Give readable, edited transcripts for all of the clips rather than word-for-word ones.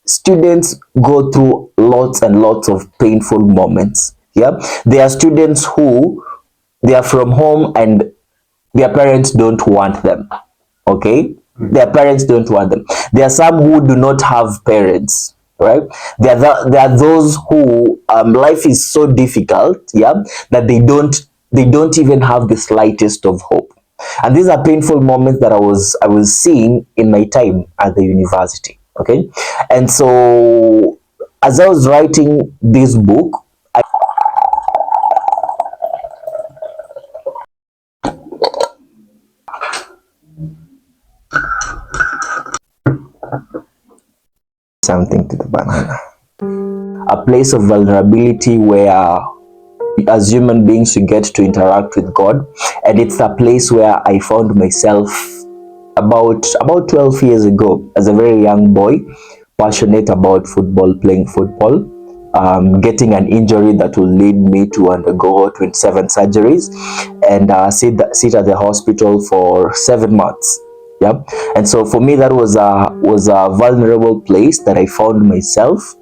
students go through lots and lots of painful moments. Yeah, there are students who they are from home and their parents don't want them. Okay, their parents don't want them. There are some who do not have parents, right? There are those who life is so difficult, yeah, that they don't even have the slightest of hope. And these are painful moments that I was seeing in my time at the university. Okay, and so as I was writing this book, something to the banana, a place of vulnerability where as human beings we get to interact with God. And it's a place where I found myself about 12 years ago as a very young boy, passionate about football, playing football, getting an injury that will lead me to undergo 27 surgeries and sit at the hospital for 7 months. Yeah, and so for me that was a vulnerable place that I found myself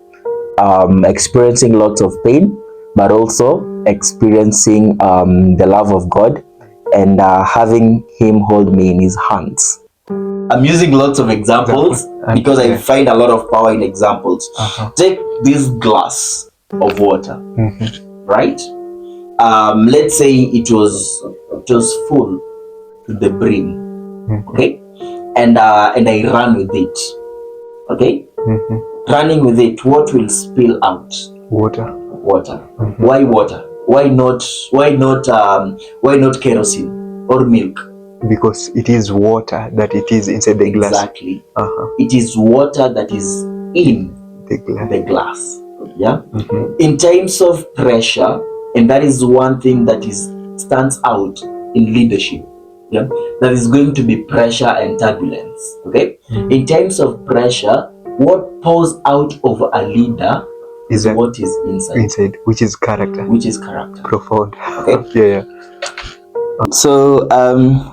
experiencing lots of pain, but also experiencing the love of God and having Him hold me in His hands. I'm using lots of examples because I find a lot of power in examples. Take this glass of water, right? Let's say it was full to the brim, okay? And I ran with it, okay? Running with it, what will spill out? Water. Why water? Why not kerosene or milk? Because it is water that it is inside the glass. Exactly. It is water that is in the glass. Yeah. In times of pressure, and that is one thing that stands out in leadership. Yeah, there is going to be pressure and turbulence. Okay. In times of pressure, what pours out of a leader is what is inside, which is character. Profound. Okay. Yeah. So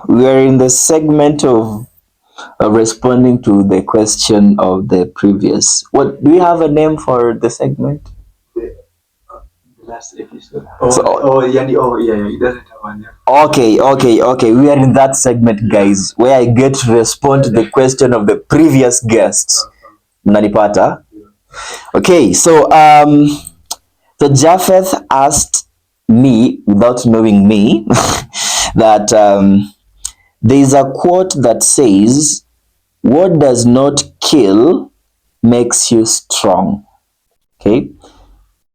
we are in the segment of responding to the question of the previous. What do we have a name for the segment? Last episode. Yeah, it doesn't have a name. Okay. We are in that segment, guys, where I get to respond to the question of the previous guests. Mnanipata? Okay, so Japheth asked me, without knowing me, that there is a quote that says, "What does not kill makes you strong." Okay,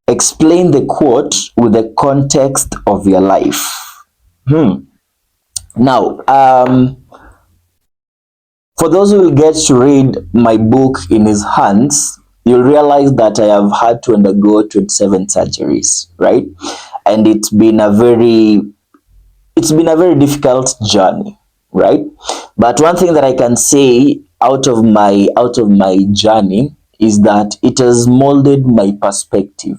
explain the quote with the context of your life. Now, for those who will get to read my book in his hands, you'll realize that I have had to undergo 27 surgeries, right? And it's been a very difficult journey, right? But one thing that I can say out of my journey is that it has molded my perspective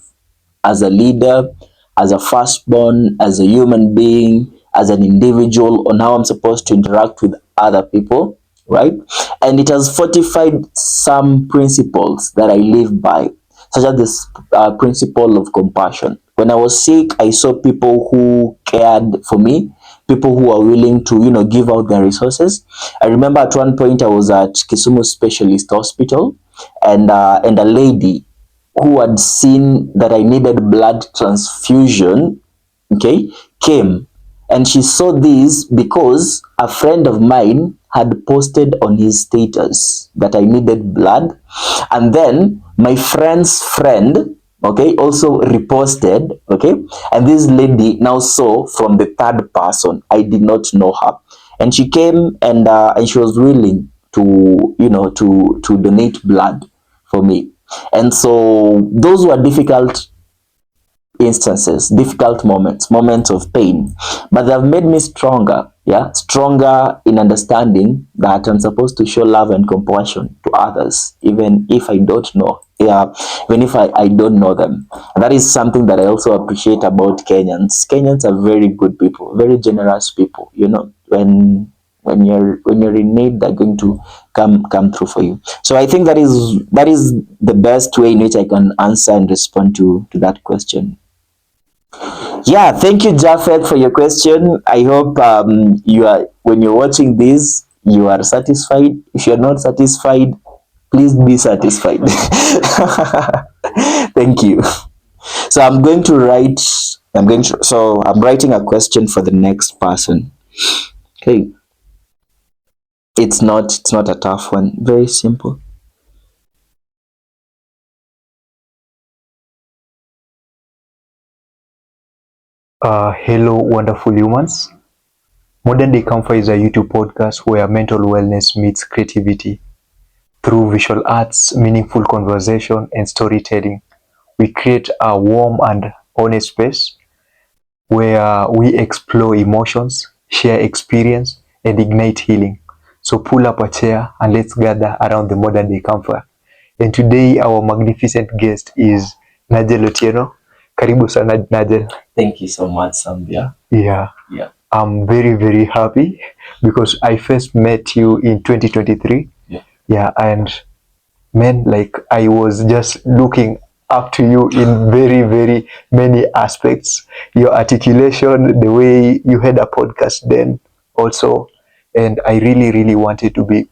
as a leader, as a firstborn, as a human being, as an individual, on how I'm supposed to interact with other people, right? And it has fortified some principles that I live by, such as this principle of compassion. When I was sick, I saw people who cared for me, people who are willing to, give out their resources. I remember at one point I was at Kisumu Specialist Hospital, and a lady who had seen that I needed blood transfusion, okay, came, and she saw this because a friend of mine had posted on his status that I needed blood, and then my friend's friend, okay, also reposted, okay, and this lady now saw from the third person. I did not know her, and she came and she was willing to to donate blood for me. And so those were difficult instances, difficult moments of pain, but they have made me stronger. Yeah, stronger in understanding that I'm supposed to show love and compassion to others, even if I don't know. Yeah, even if I don't know them. And that is something that I also appreciate about Kenyans. Kenyans are very good people, very generous people. When when you're in need, they're going to come through for you. So I think that is the best way in which I can answer and respond to that question. Yeah, thank you, Jafet, for your question. I hope you are, when you're watching this, you are satisfied. If you're not satisfied, please be satisfied. Thank you. So I'm writing a question for the next person. Okay. It's not a tough one. Very simple. Hello, wonderful humans. Modern Day Campfire is a YouTube podcast where mental wellness meets creativity. Through visual arts, meaningful conversation, and storytelling, we create a warm and honest space where we explore emotions, share experience, and ignite healing. So pull up a chair and let's gather around the Modern Day Campfire. And today our magnificent guest is Najel Otieno. Karibu sana Najel. Thank you so much, Sambia. Yeah. I'm very, very happy because I first met you in 2023. Yeah, and man, like I was just looking up to you in very, very many aspects. Your articulation, the way you had a podcast then also, and I really, really wanted to be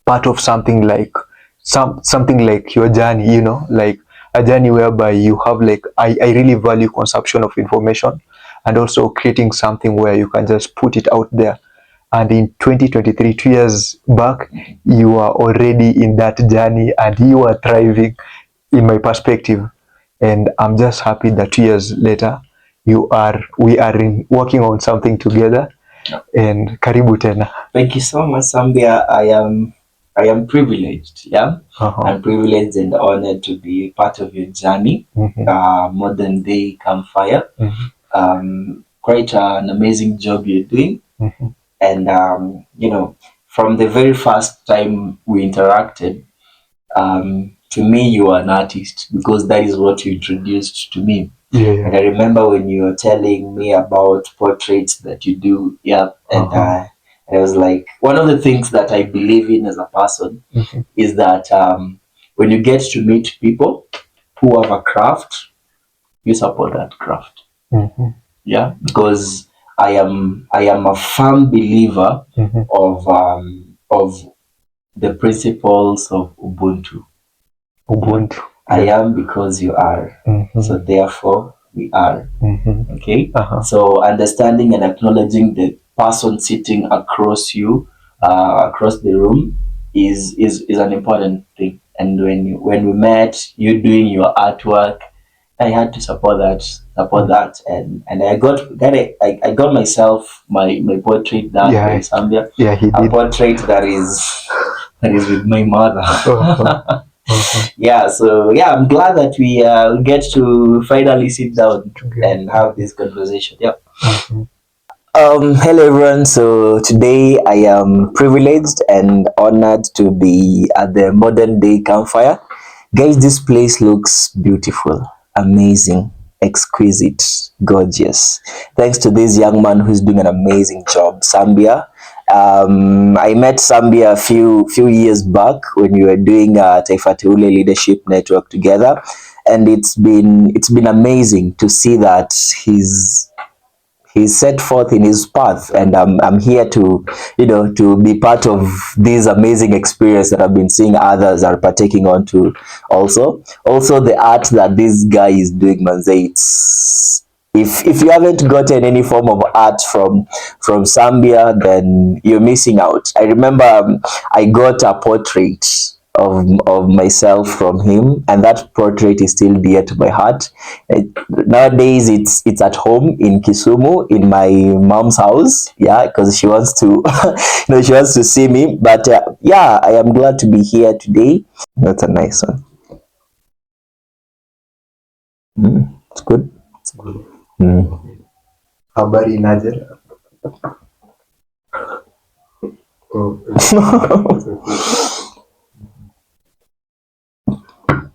part of something like something like your journey, like a journey whereby you have like I really value consumption of information and also creating something where you can just put it out there. And in 2023, 2 years back, you are already in that journey and you are thriving in my perspective. And I'm just happy that 2 years later, we are working on something together. And karibu tena. Thank you so much, Sambia. I am privileged. Yeah, I'm privileged and honored to be part of your journey. Modern Day Campfire. Quite an amazing job you're doing. And from the very first time we interacted, to me you are an artist because that is what you introduced to me. And I remember when you were telling me about portraits that you do. Yeah, and I was like, one of the things that I believe in as a person is that when you get to meet people who have a craft, you support that craft. Yeah, because I am a firm believer of the principles of Ubuntu. I am because you are. So therefore we are. Okay. So understanding and acknowledging the person sitting across you, across the room, is an important thing. And when we met, you doing your artwork, I had to support that, and I got myself my portrait done by Zambia. Yeah, he A did. portrait that is with my mother. Yeah, so yeah, I'm glad that we get to finally sit down and have this conversation. Yeah. Hello everyone. So today I am privileged and honored to be at the Modern Day Campfire. Guys, this place looks beautiful, amazing, exquisite, gorgeous. Thanks to this young man who's doing an amazing job, Sambia. I met Sambia a few years back when we were doing Taifa Teule Leadership Network together, and it's been amazing to see that he's set forth in his path, and I'm here to to be part of this amazing experience that I've been seeing others are partaking on to. Also the art that this guy is doing, manze, it's if you haven't gotten any form of art from Zambia, then you're missing out. I remember I got a portrait of myself from him, and that portrait is still dear to my heart. Nowadays it's at home in Kisumu in my mom's house, yeah, because she wants to she wants to see me. But yeah, I am glad to be here today. That's a nice one. It's good. Habari Najel.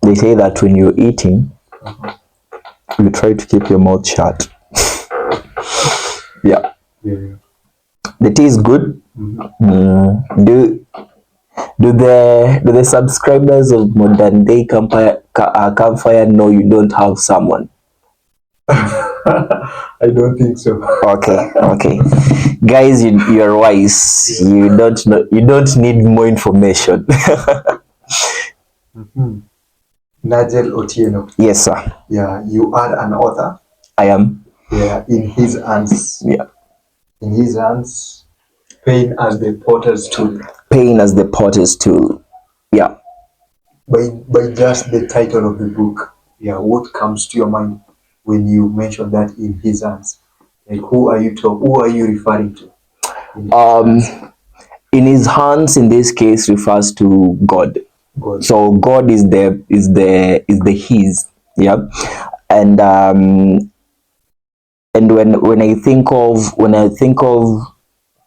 They say that when you're eating, you try to keep your mouth shut. Yeah. The tea is good. Do the subscribers of Modern Day Campfire know you don't have someone? I don't think so. Okay, okay, guys, you're wise. You don't know. You don't need more information. Najel Otieno. Yes, sir. Yeah, you are an author. I am. Yeah, in his hands. Yeah. In his hands, pain as the potter's tool. Pain as the potter's tool. Yeah. By just the title of the book, yeah, what comes to your mind when you mention that in his hands? Like, who are you referring to? In his hands, in this case, refers to God. God. So God is the his. Yeah. And when I think of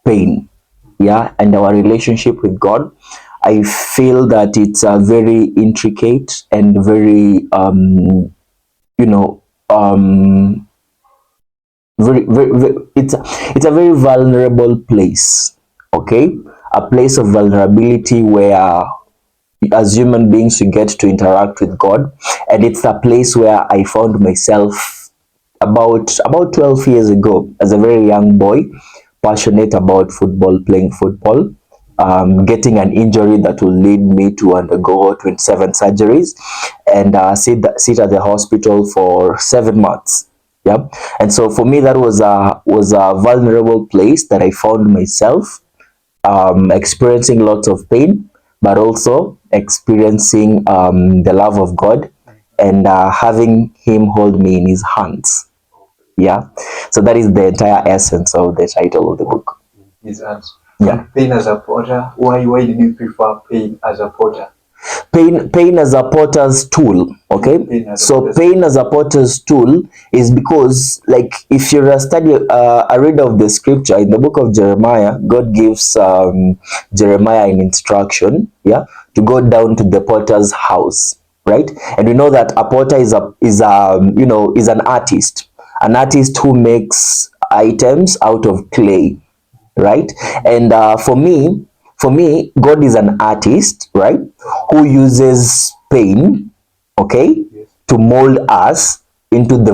pain, yeah, and our relationship with God, I feel that it's a very intricate and very you know very it's a very vulnerable place. Okay, a place of vulnerability where as human beings we get to interact with God, and it's a place where I found myself about 12 years ago as a very young boy, passionate about football, playing football, getting an injury that will lead me to undergo 27 surgeries and sit at the hospital for 7 months. Yeah, and so for me that was a vulnerable place that I found myself experiencing lots of pain, but also experiencing the love of God and having Him hold me in His hands. Yeah, so that is the entire essence of the title of the book. His hands. Yeah. Pain as a potter. Why did you prefer pain as a potter? Pain as a potter's tool. Okay, pain as a potter's tool is because, like, if you're a reader of the scripture in the book of Jeremiah, God gives Jeremiah an instruction, yeah, to go down to the potter's house, right? And we know that a potter is an artist who makes items out of clay, right? And for me, God is an artist, right, who uses pain, okay, to mold us into the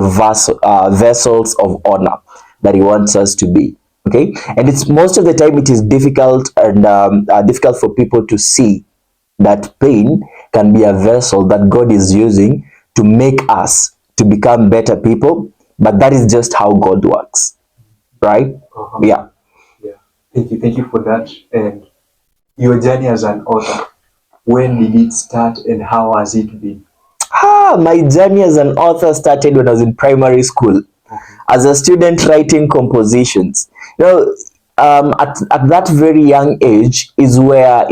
vessels of honor that He wants us to be. Okay, and it's most of the time it is difficult and difficult for people to see that pain can be a vessel that God is using to make us to become better people. But that is just how God works, right? Yeah. Yeah. Thank you for that. And your journey as an author, when did it start and how has it been? My journey as an author started when I was in primary school. As a student writing compositions. At that very young age is where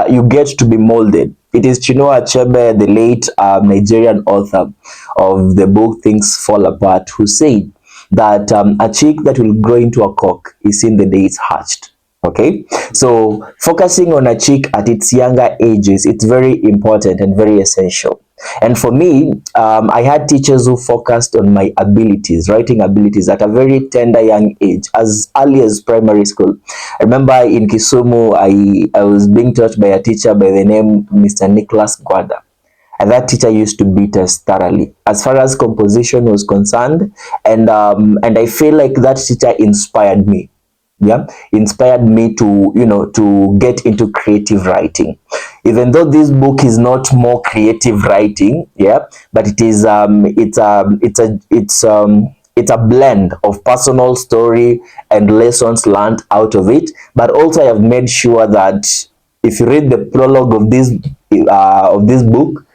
you get to be molded. It is Chinua Achebe, the late Nigerian author of the book Things Fall Apart, who said that a chick that will grow into a cock is seen the day it's hatched. Okay, so focusing on a chick at its younger ages, it's very important and very essential. And for me, I had teachers who focused on my abilities, writing abilities, at a very tender young age, as early as primary school. I remember in Kisumu, I was being taught by a teacher by the name Mr. Nicholas Gwada. And that teacher used to beat us thoroughly as far as composition was concerned. And I feel like that teacher inspired me. Yeah, inspired me to get into creative writing, even though this book is not more creative writing, yeah, but it's a blend of personal story and lessons learned out of it. But also I have made sure that if you read the prologue of this book,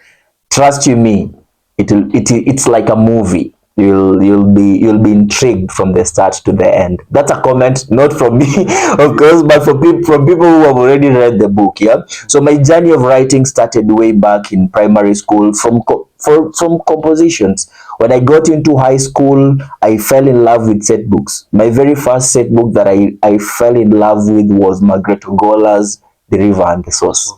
trust you me, it's like a movie. You'll be intrigued from the start to the end. That's a comment not from me, of course, but from people who have already read the book. Yeah. So my journey of writing started way back in primary school from compositions. When I got into high school, I fell in love with set books. My very first set book that I fell in love with was Margaret Ogola's The River and the Source.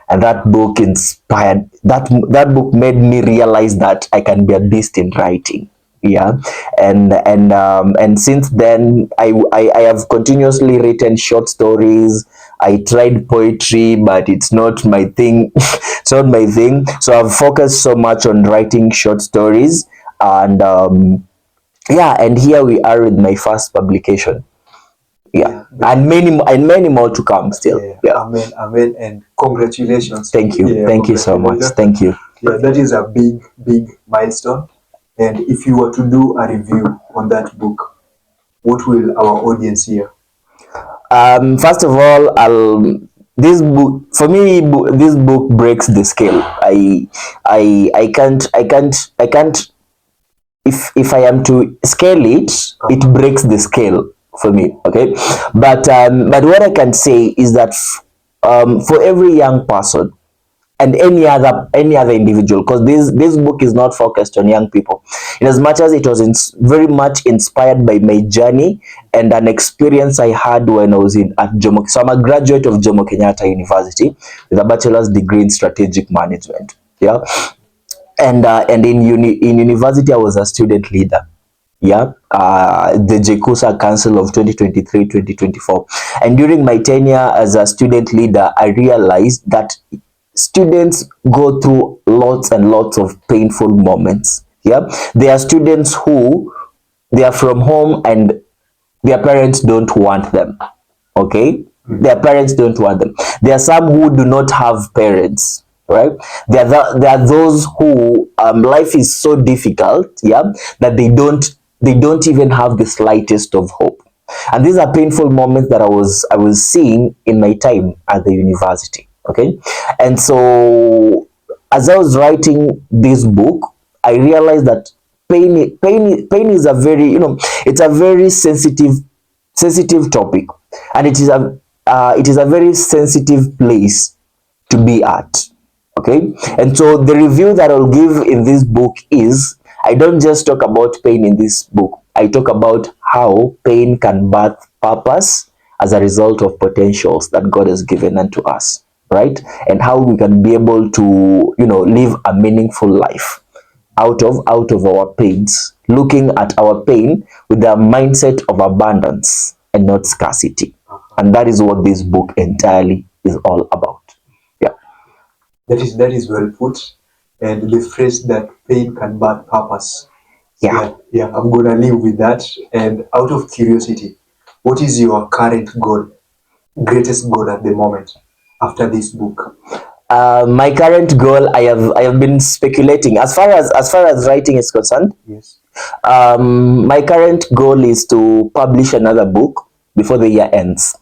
And that book inspired, that book made me realize that I can be a beast in writing. Yeah, and since then I have continuously written short stories. I tried poetry, but it's not my thing. It's not my thing, so I've focused so much on writing short stories. And yeah, and here we are with my first publication. Yeah, and many more to come still. Yeah, Yeah, amen, amen, and congratulations. thank you, Yeah, thank you so much, congratulations. thank you. Yeah, that is a big milestone. And if you were to do a review on that book, what will our audience hear? First of all, this book for me, this book breaks the scale. I can't if I am to scale it, it breaks the scale for me. Okay, but what I can say is that for every young person and any other individual, because this book is not focused on young people, in as much as it was very much inspired by my journey and an experience I had when I was in at Jomo. So I'm a graduate of Jomo Kenyatta University with a bachelor's degree in strategic management. Yeah, and in university I was a student leader. Yeah, the JKUSA Council of 2023-2024. And during my tenure as a student leader, I realized that students go through lots and lots of painful moments. Yeah, there are students who they are from home and their parents don't want them. Okay, their parents don't want them. There are some who do not have parents, right? There are those who life is so difficult, yeah, that they don't even have the slightest of hope. And these are painful moments that I was seeing in my time at the university. Okay, and so as I was writing this book, I realized that pain is a very, it's a very sensitive topic, and it is a very sensitive place to be at. Okay, and so the review that I'll give in this book is, I don't just talk about pain in this book, I talk about how pain can birth purpose as a result of potentials that God has given unto us, right? And how we can be able to, live a meaningful life out of our pains, looking at our pain with a mindset of abundance and not scarcity. And that is what this book entirely is all about. Yeah. That is well put. And the phrase that pain can birth purpose. Yeah. Yeah, I'm gonna live with that. And out of curiosity, what is your current goal, greatest goal at the moment after this book? My current goal, I have been speculating as far as writing is concerned. Yes. My current goal is to publish another book before the year ends,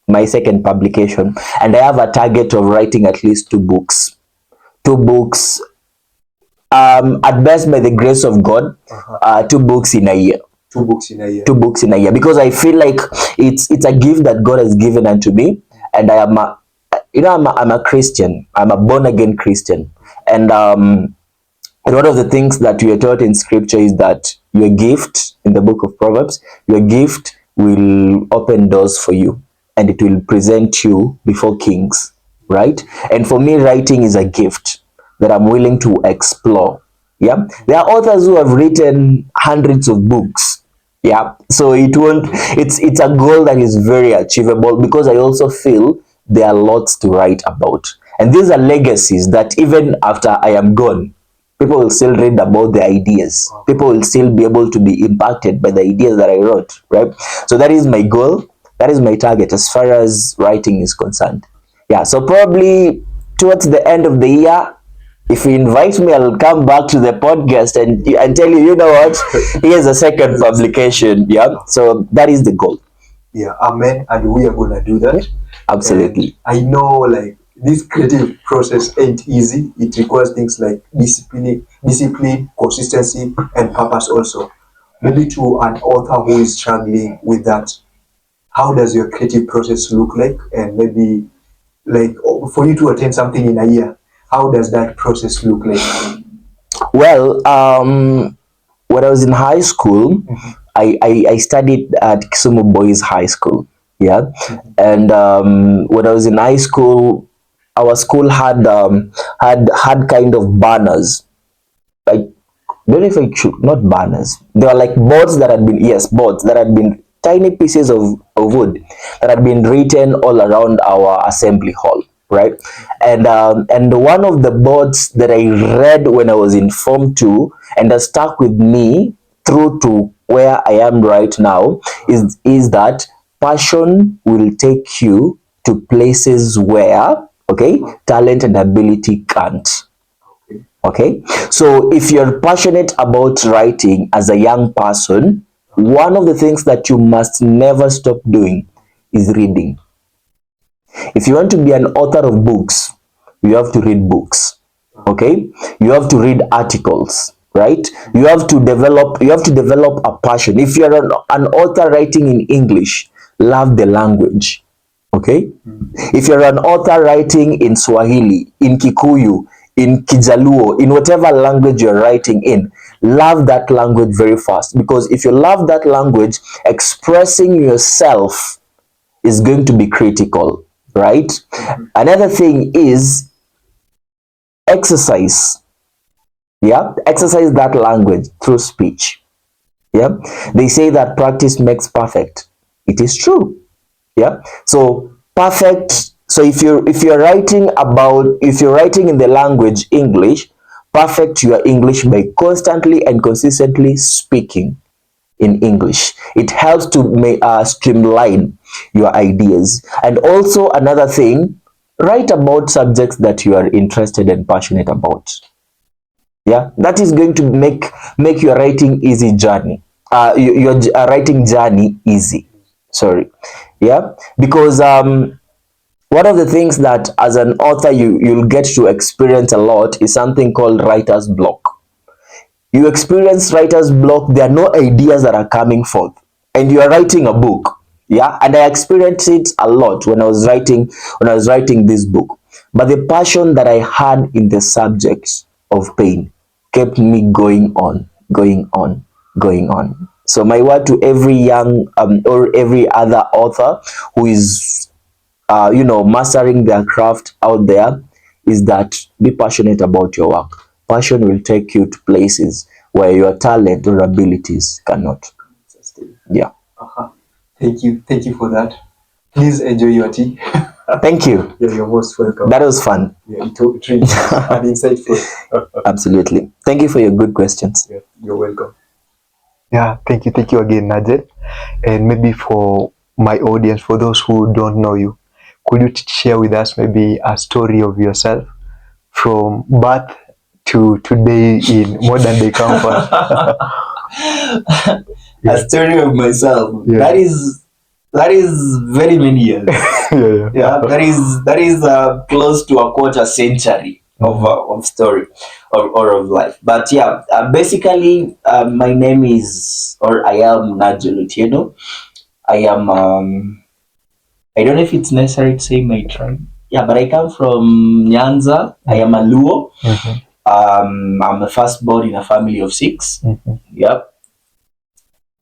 my second publication, and I have a target of writing at least two books, at best by the grace of God, two books in a year. Two books in a year. Two books in a year, because I feel like it's a gift that God has given unto me, and I am I'm a Christian. I'm a born again Christian, and one of the things that we are taught in Scripture is that your gift, in the book of Proverbs, your gift will open doors for you, and it will present you before kings, right? And for me, writing is a gift that I'm willing to explore. Yeah, there are authors who have written hundreds of books. Yeah, so it's a goal that is very achievable, because I also feel there are lots to write about, and these are legacies that even after I am gone, people will still read about the ideas. People will still be able to be impacted by the ideas that I wrote, right? So that is my goal. That is my target as far as writing is concerned. Yeah, so probably towards the end of the year, if you invite me, I'll come back to the podcast and tell you, you know what, here's a second publication. Yeah, so that is the goal. Yeah, amen. And we are gonna do that. Absolutely. And I know, like, this creative process ain't easy. It requires things like discipline, consistency, and purpose also. Maybe to an author who is struggling with that, how does your creative process look like? And maybe, like, for you to attend something in a year, how does that process look like? Well, when I was in high school, I studied at Kisumu Boys High School. Yeah, and when I was in high school, our school had kind of banners, like don't know if I should, not banners. They were like boards that had been, yes, boards that had been tiny pieces of wood that had been written all around our assembly hall, right? And one of the boards that I read when I was in Form 2 and that stuck with me through to where I am right now is that passion will take you to places where, okay, talent and ability can't. Okay, so if you're passionate about writing as a young person, one of the things that you must never stop doing is reading. If you want to be an author of books, you have to read books. Okay, you have to read articles, right? You have to develop a passion. If you're an author writing in English, love the language. Okay, if you're an author writing in Swahili, in Kikuyu, in Kijaluo, in whatever language you're writing in, love that language very fast, because if you love that language, expressing yourself is going to be critical, right? Another thing is exercise. Yeah, exercise that language through speech. Yeah, they say that practice makes perfect. It is true. Yeah, so perfect. So if you're writing in the language English, perfect your English by constantly and consistently speaking in English. It helps to streamline your ideas. And also another thing, write about subjects that you are interested and passionate about. Yeah, that is going to make your writing easy journey, your writing journey easy. Sorry. Yeah, because one of the things that as an author you'll get to experience a lot is something called writer's block. You experience writer's block. There are no ideas that are coming forth, and you are writing a book. Yeah, and I experienced it a lot when I was writing this book. But the passion that I had in the subject of pain kept me going on, going on, going on. So my word to every young or every other author who is mastering their craft out there is that be passionate about your work. Passion will take you to places where your talent or abilities cannot. Yeah. Thank you for that. Please enjoy your tea. Thank you. Yeah, you're most welcome. That was fun. Yeah, it really and insightful. Absolutely. Thank you for your good questions. Yeah, you're welcome. Yeah, thank you again, Najel. And maybe for my audience, for those who don't know you, could you share with us maybe a story of yourself from birth to today in Modern Day Campfire? A story of myself. Yeah. That is very many years. Yeah. That is close to a quarter century of story or of life. But yeah, basically, my name is, or I am Najel Otieno. I am I don't know if it's necessary to say my tribe. Yeah, but I come from Nyanza. I am a Luo. I'm the firstborn in a family of 6. Yep.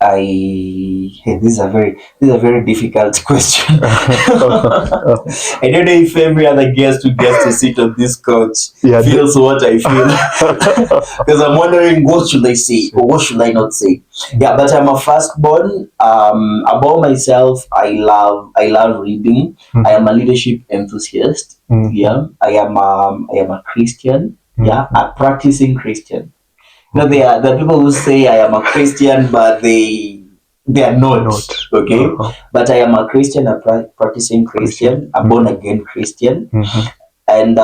This is a very difficult question. I don't know if every other guest who gets to sit on this couch feels what I feel, because I'm wondering what should I say or what should I not say. Yeah, but I'm a firstborn. About myself, I love reading. I am a leadership enthusiast. Yeah, I am a Christian. Yeah, a practicing Christian. No, there are people who say I am a Christian, but they are not. Okay, but I am a Christian, a practicing Christian, a born again Christian, and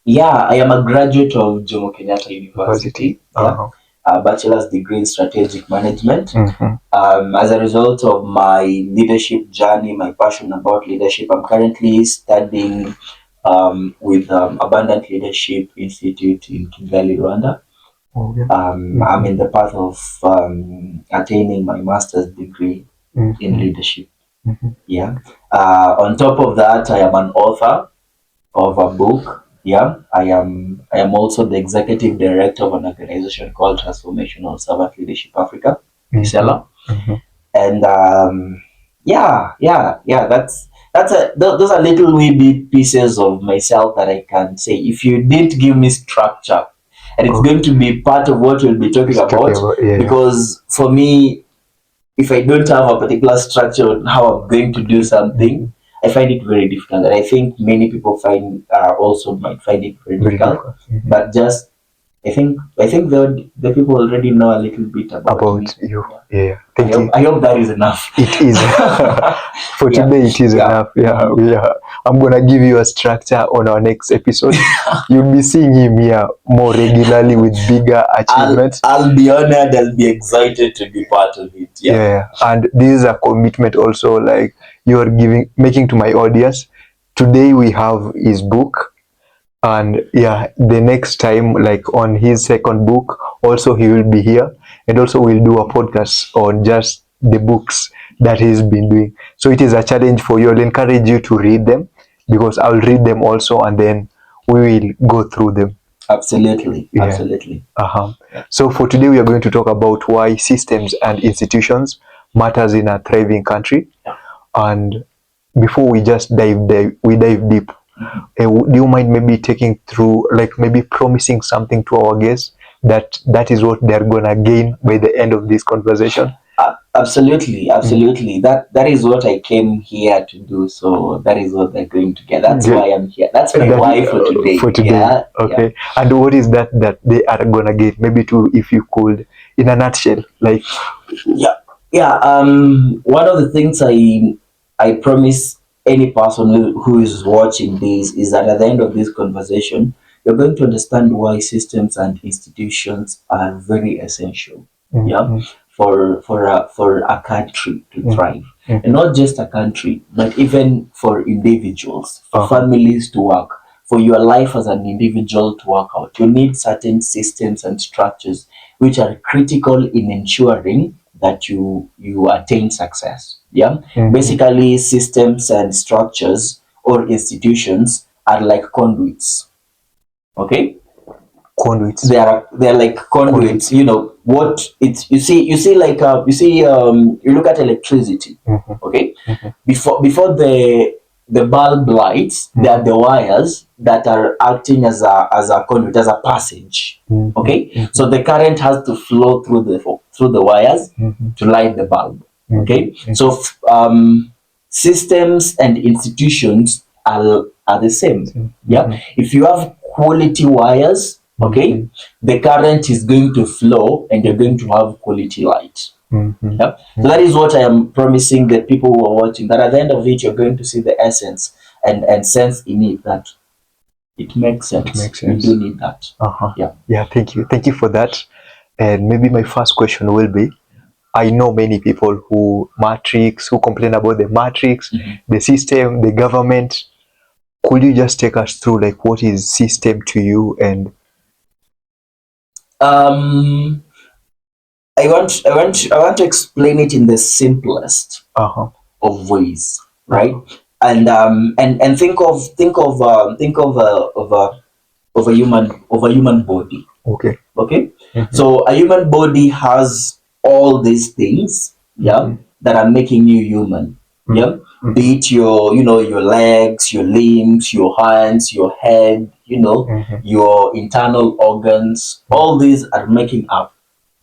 yeah, I am a graduate of Jomo Kenyatta University. Yeah, a bachelor's degree in strategic management. As a result of my leadership journey, my passion about leadership, I'm currently studying with Abundant Leadership Institute in Kigali, Rwanda. I'm in the path of attaining my master's degree in leadership. Yeah. On top of that, I am an author of a book. Yeah. I am also the executive director of an organization called Transformational Servant Leadership Africa, Isela. And those are little wee bit pieces of myself that I can say. If you didn't give me structure, and it's going to be part of what we'll be talking about. Yeah. Because for me, if I don't have a particular structure on how I'm going to do something, I find it very difficult. And I think many people also might find it very difficult. But just I think the people already know a little bit about me. You. Yeah. Thank you. I hope that is enough. It is. For today, it is enough. Yeah. I'm gonna give you a structure on our next episode. You'll be seeing him here more regularly with bigger achievements. I'll be honored. I'll be excited to be part of it. Yeah. And this is a commitment also, like you are making to my audience. Today we have his book. And yeah, the next time, like on his second book, also he will be here, and also we'll do a podcast on just the books that he's been doing. So it is a challenge for you. I'll encourage you to read them, because I'll read them also, and then we will go through them. Absolutely. So for today, we are going to talk about why systems and institutions matters in a thriving country. And before we just dive deep. Do you mind maybe taking through, like maybe promising something to our guests that is what they're gonna gain by the end of this conversation? Absolutely. That is what I came here to do. So that is what they're going to get. That's why I'm here. That's my why for today. Okay. And what is that they are gonna get? Maybe if you could, in a nutshell, like. One of the things I promise any person who is watching this is that at the end of this conversation, you're going to understand why systems and institutions are very essential. For a country to thrive, and not just a country, but even for individuals, for families to work, for your life as an individual to work out. You need certain systems and structures which are critical in ensuring that you attain success. Basically, systems and structures or institutions are like conduits. Okay. Conduits. They are like conduits. You know what? It's you see like you look at electricity. Okay. Before the bulb lights, there are the wires that are acting as a conduit, as a passage. Okay. So the current has to flow through the wires to light the bulb. Okay. So systems and institutions are the same. If you have quality wires, okay, the current is going to flow and you're going to have quality light. So that is what I am promising the people who are watching, that at the end of it, you're going to see the essence and sense in it that it makes sense. You do need that. Thank you for that. And maybe my first question will be, I know many people who complain about the matrix, the system, the government. Could you just take us through, like, what is system to you? And I want to explain it in the simplest of ways, right? And think of a human body. Okay. So a human body has all these things, that are making you human. Be it your legs, your limbs, your hands, your head, your internal organs. All these are making up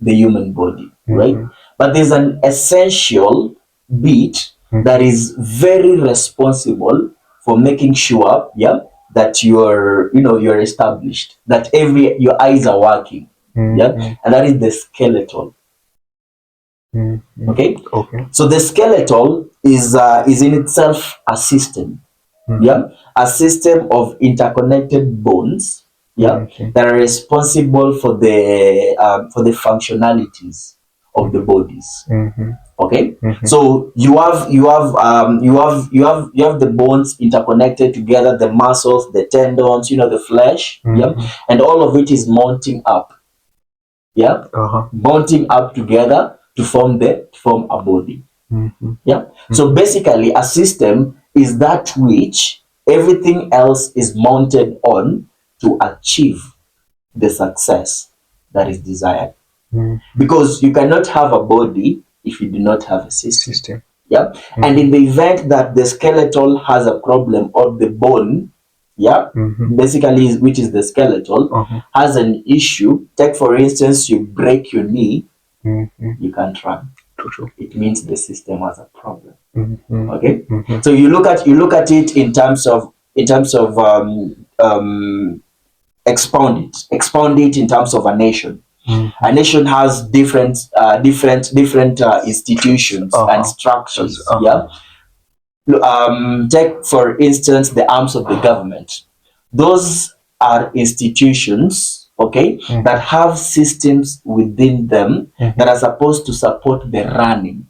the human body, right? But there's an essential bit that is very responsible for making sure, that you're established, that your eyes are working, and that is the skeletal. Okay. So the skeletal is in itself a system, a system of interconnected bones, that are responsible for the functionalities of the bodies. Okay. So you have the bones interconnected together, the muscles, the tendons, the flesh, and all of it is mounting up, mounting up together to form a body. So basically, a system is that which everything else is mounted on to achieve the success that is desired. Because you cannot have a body if you do not have a system. And in the event that the skeletal has a problem or the bone yeah, basically, which is the skeletal, has an issue. Take for instance, you break your knee, you can't run. True. It means the system has a problem. Okay, so you look at it in terms of expound it in terms of a nation. A nation has different institutions and structures. Yeah. Take for instance the arms of the government. Those are institutions, okay, that have systems within them that are supposed to support the running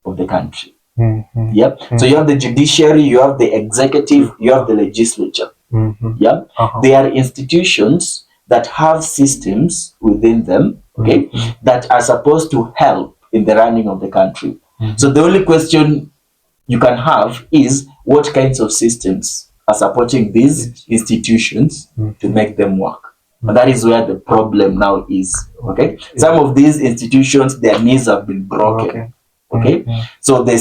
of the country. Yep. So you have the judiciary, you have the executive, you have the legislature. Yep. They are institutions that have systems within them, okay, that are supposed to help in the running of the country. So the only question you can have is what kinds of systems are supporting these institutions to make them work. And that is where the problem now is. Okay, some of these institutions, their knees have been broken. Okay, so the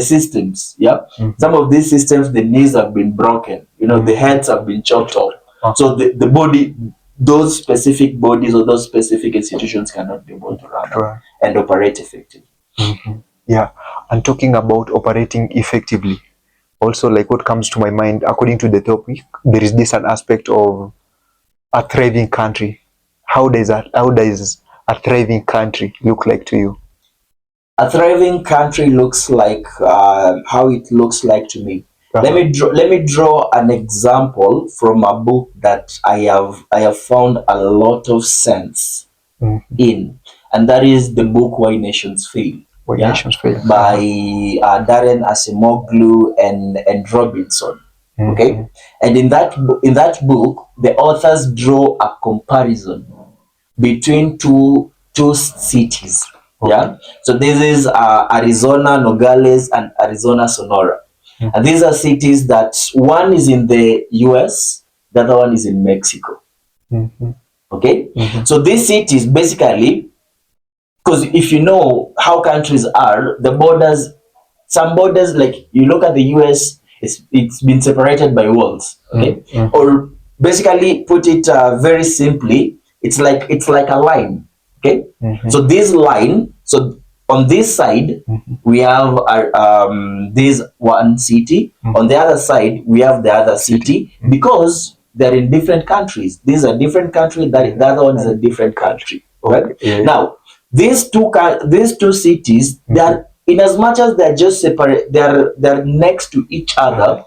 systems, yeah, some of these systems, the knees have been broken. You know, the heads have been chopped off. So the body, those specific bodies or those specific institutions cannot be able to run and operate effectively. Yeah, and talking about operating effectively, also like what comes to my mind according to the topic, there is this an aspect of a thriving country. How does a thriving country look like to you? A thriving country looks like how it looks like to me. Let me draw an example from a book that I have found a lot of sense in, and that is the book Why Nations Fail. Nations Fail by Darren Asimoglu and Robinson. Okay, and in that book, the authors draw a comparison between two cities. Yeah, so this is Arizona Nogales and Arizona Sonora, and these are cities that one is in the US, the other one is in Mexico. Okay, so these cities basically, because if you know how countries are, the borders, some borders, like you look at the US, it's been separated by walls. Okay, or basically put it very simply, it's like a line. Okay, so this line, so on this side we have this one city, on the other side we have the other city, because they're in different countries. These are different countries. That the other one is a different country. Right? Now, these two cities, they are, in as much as they're just separate, they're next to each other.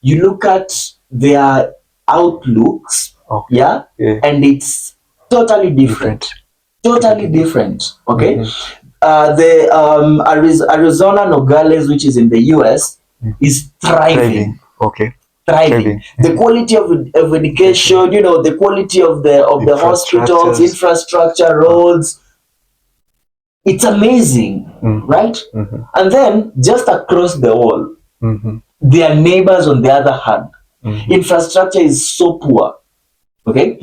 You look at their outlooks, yeah, and it's totally different. Totally different. Okay, the Arizona Nogales, which is in the US, is thriving. Okay. Thriving. The quality of education, you know, the quality of the hospitals, infrastructure, roads, it's amazing, right? And then just across the wall, their neighbors on the other hand, infrastructure is so poor. Okay,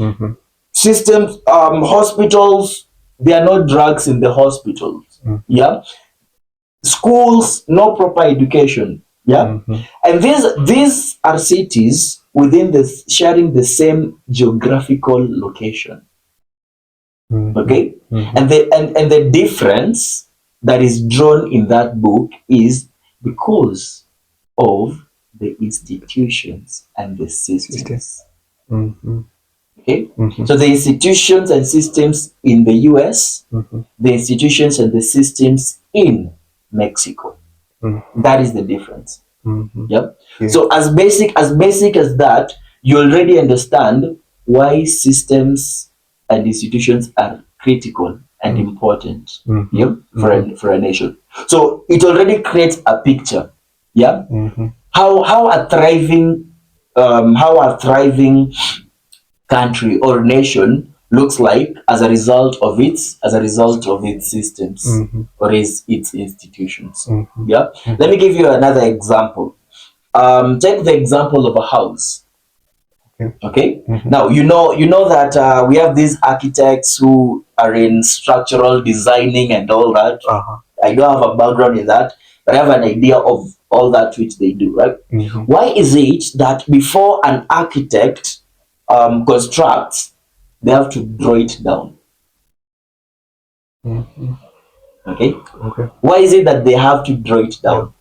systems, hospitals, there are no drugs in the hospitals. Yeah, schools, no proper education. Yeah, and these are cities within sharing the same geographical location. Okay, and the difference that is drawn in that book is because of the institutions and the systems. Okay, so the institutions and systems in the US, the institutions and the systems in Mexico. That is the difference. Yep. So as basic as that, you already understand why systems and institutions are critical and important. Yep, for a nation. So it already creates a picture. Yeah. How a thriving country or nation looks like as a result of its systems or its institutions. Yeah. Let me give you another example. Take the example of a house. Okay. Now you know that we have these architects who are in structural designing and all that. I don't have a background in that, but I have an idea of all that which they do, right? Why is it that before an architect constructs, they have to draw it down? Okay. Why is it that they have to draw it down?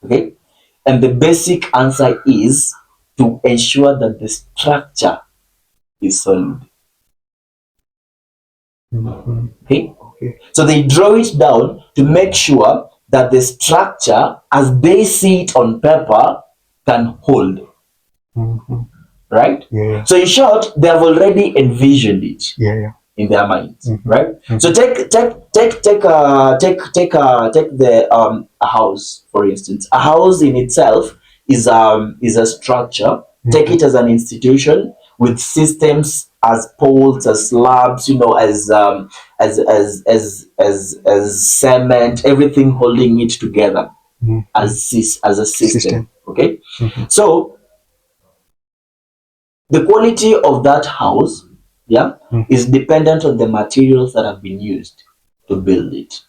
Okay. And the basic answer is to ensure that the structure is solid. Okay. So they draw it down to make sure that the structure, as they see it on paper, can hold. Right? So in short, they have already envisioned it in their minds. Right? So take the a house, for instance. A house in itself is a structure. Take it as an institution with systems as poles, as slabs, as cement, everything holding it together as a system. Okay. So the quality of that house, is dependent on the materials that have been used to build it.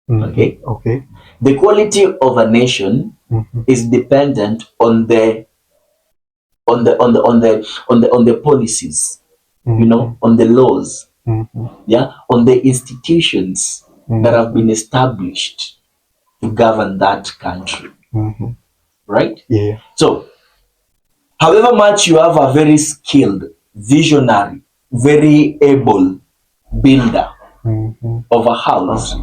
Okay. The quality of a nation is dependent on the policies, on the laws, on the institutions that have been established to govern that country. Right? So, however much you have a very skilled, visionary, very able builder of a house,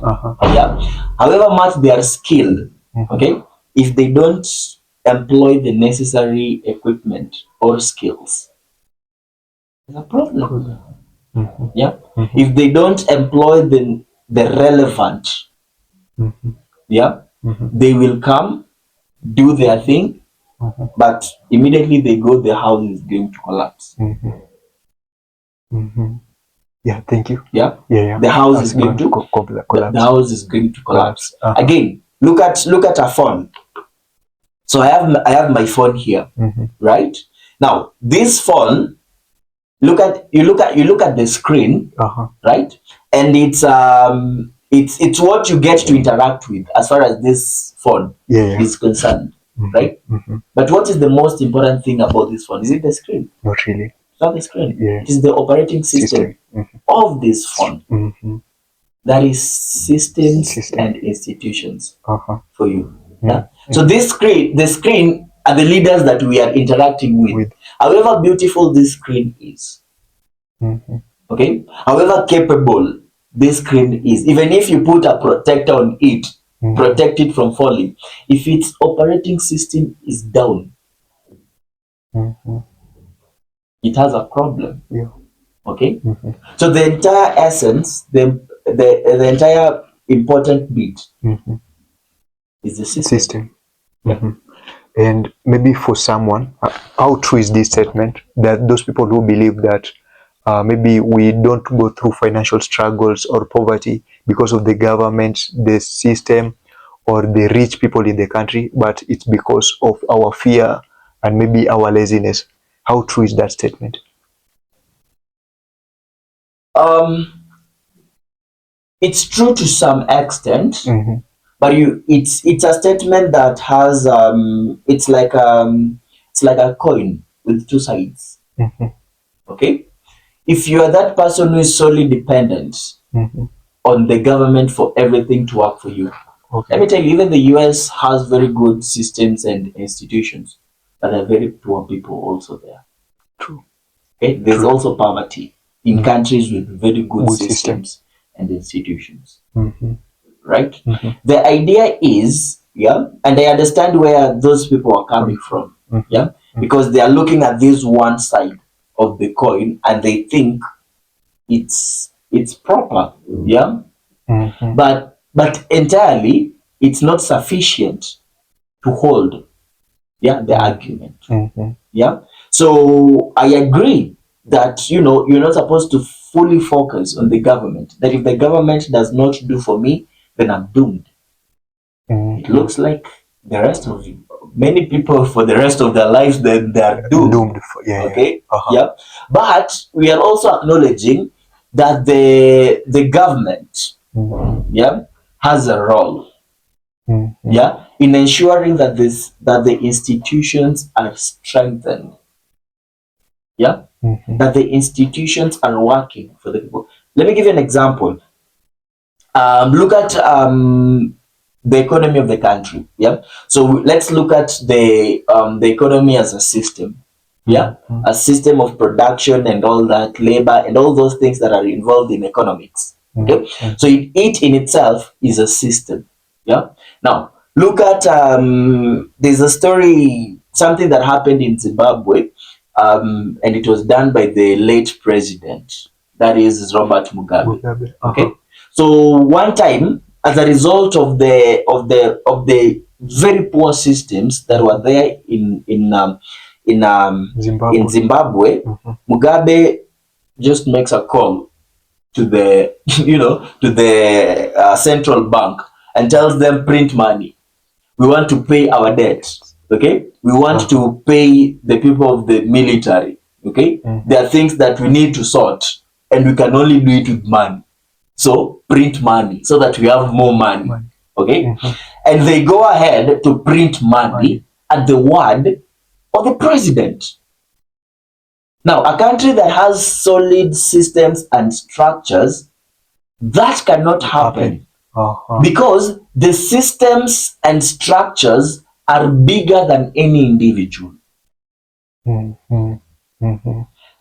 however much they are skilled, okay, if they don't employ the necessary equipment or skills, there's a problem. If they don't employ the relevant, they will come, do their thing, but immediately they go, the house is going to collapse. Thank you. The house is going to collapse. The house is going to collapse. Again, look at a phone. So I have my phone here, right? Now this phone, look at the screen, right? And it's what you get to interact with as far as this phone is concerned, right? But what is the most important thing about this phone? Is it the screen? Not really. It's not the screen. It is the operating system of this phone. That is systems and institutions for you. So this screen, the screen are the leaders that we are interacting with. However beautiful this screen is, okay, however capable this screen is, even if you put a protector on it, protect it from falling, if its operating system is down, it has a problem. Okay. So the entire essence, the entire important bit is the system. And maybe for someone, how true is this statement that those people who believe that maybe we don't go through financial struggles or poverty because of the government, the system, or the rich people in the country, but it's because of our fear and maybe our laziness? How true is that statement? It's true to some extent, but it's a statement that has it's like a coin with two sides. Okay, if you are that person who is solely dependent on the government for everything to work for you, let me tell you, even the US has very good systems and institutions, but there are very poor people also there. True. Okay, there's also poverty in countries with very good systems and institutions. Right? The idea is, and I understand where those people are coming from, because they are looking at this one side of the coin and they think it's proper, but entirely it's not sufficient to hold, the argument. So I agree that you're not supposed to fully focus on the government. That if the government does not do for me, then I'm doomed. It looks like the rest of you, many people, for the rest of their lives, they are doomed. But we are also acknowledging that the government, has a role Yeah, in ensuring that the institutions are strengthened. Yeah, that the institutions are working for the people. Let me give you an example. Look at the economy of the country. Yeah, so let's look at the economy as a system. Yeah, a system of production and all that, labor and all those things that are involved in economics. Okay, so it in itself is a system. Yeah. Now look at there's a story, something that happened in Zimbabwe, and it was done by the late president, that is Robert Mugabe. Okay. So one time, as a result of the very poor systems that were there in Zimbabwe, Mugabe just makes a call to the to the central bank and tells them, print money. We want to pay our debt. Okay, we want to pay the people of the military. Okay, there are things that we need to sort, and we can only do it with money. So print money so that we have more money. Okay, and they go ahead to print money at the word of the president. Now, a country that has solid systems and structures, that cannot happen. Because the systems and structures are bigger than any individual.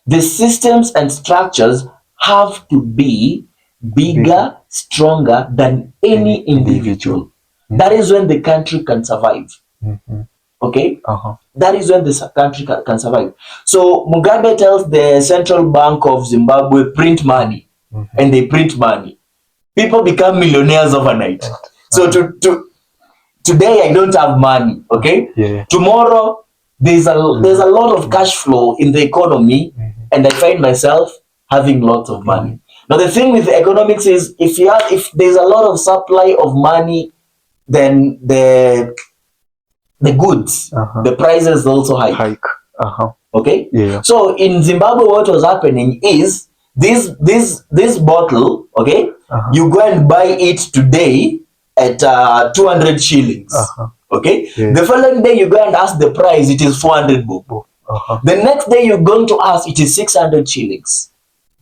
The systems and structures have to be bigger, stronger than any individual. That is when the country can survive. Okay? That is when the country can survive. So Mugabe tells the Central Bank of Zimbabwe, print money. And they print money. People become millionaires overnight. So today I don't have money. Okay? Tomorrow there's a lot of cash flow in the economy, and I find myself having lots of money. Now the thing with economics is, if there's a lot of supply of money, then the goods, the prices also hike. Okay? So in Zimbabwe, what was happening is this bottle, okay, you go and buy it today at 200 shillings. Okay? The following day you go and ask the price, it is 400 bob. The next day you're going to ask, it is 600 shillings.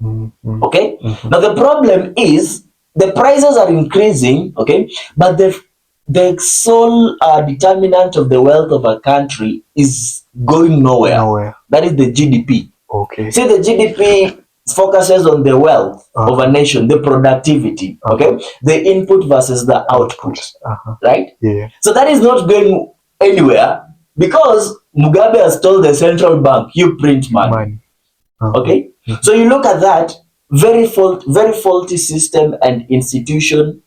Okay? Now the problem is the prices are increasing, okay, but the sole determinant of the wealth of a country is going nowhere. That is the GDP. Okay. See, the GDP focuses on the wealth of a nation, the productivity, okay, the input versus the output, right? So that is not going anywhere because Mugabe has told the central bank, you print money. Okay. So you look at that very faulty system and institution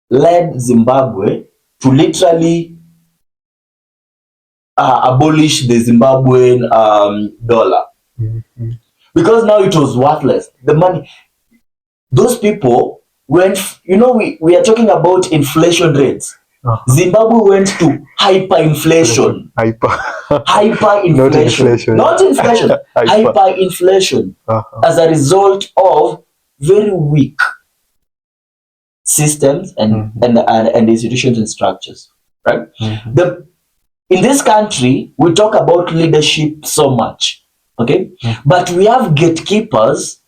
led Zimbabwe to literally abolish the Zimbabwean dollar. Because now it was worthless. The money, those people went, we are talking about inflation rates. Zimbabwe went to hyperinflation. Hyperinflation. Not inflation. Hyperinflation. As a result of very weak systems and institutions and structures. Right? In this country, we talk about leadership so much. Okay? But we have gatekeepers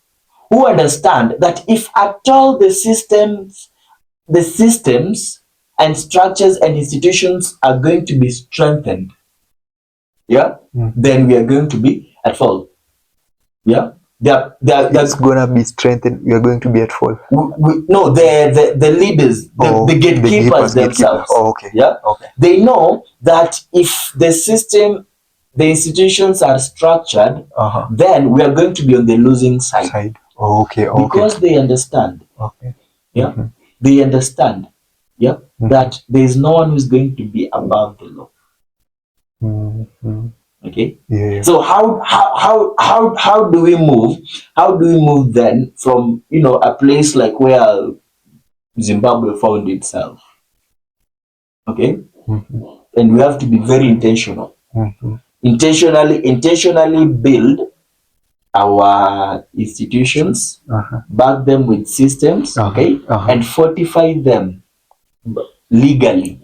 who understand that if at all the systems and structures and institutions are going to be strengthened, then we are going to be at fault. It's gonna be strengthened. We are going to be at fault. No, the leaders, the gatekeepers themselves. They know that if the system, the institutions are structured, then we are going to be on the losing side. Because they understand. They understand. That there is no one who's going to be above the law. Okay. So how do we move? How do we move then from a place like where Zimbabwe found itself? Okay. And we have to be very intentional. Intentionally build our institutions, back them with systems, okay, and fortify them. legally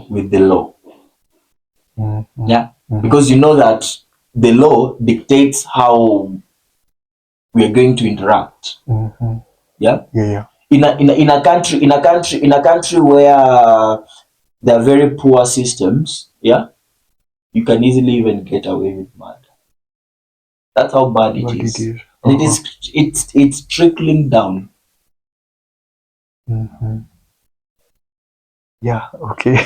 with the law. Yeah, because you know that the law dictates how we are going to interact. Yeah, in a country where there are very poor systems, yeah, you can easily even get away with murder. That's how bad it is. And it's trickling down. Yeah, okay.